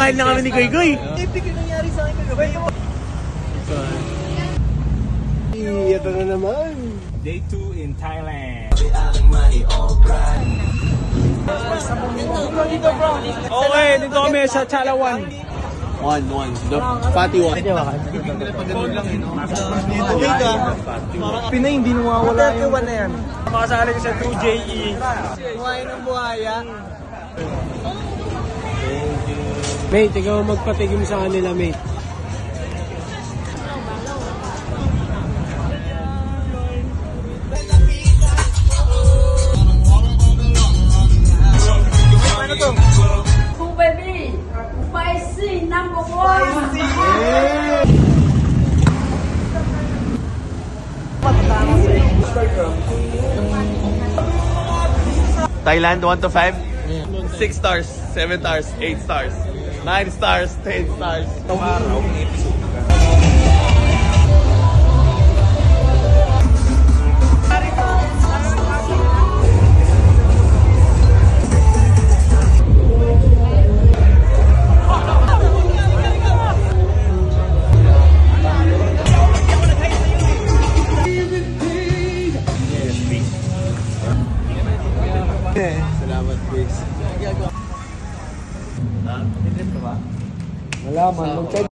Kumakain na kami ni Goy Goy. Epic yung nangyari sa akin kagabi. Ito na naman. Day 2 in Thailand. Okay, dito kami sa Chalawan. One. The fatty one. Pinay, hindi nawawala yung... na yan. Makasali ko sa 2JE. Buhay ng buhaya. Mate, ikaw magpatigim sa kanila, mate. Ano to? Cool baby, spicy number one. Thailand 1 to 5? 6 stars, 7 stars, 8 stars, 9 stars, 10 stars. Itong araw, may episode ka. Salamat, Chris. Wala man.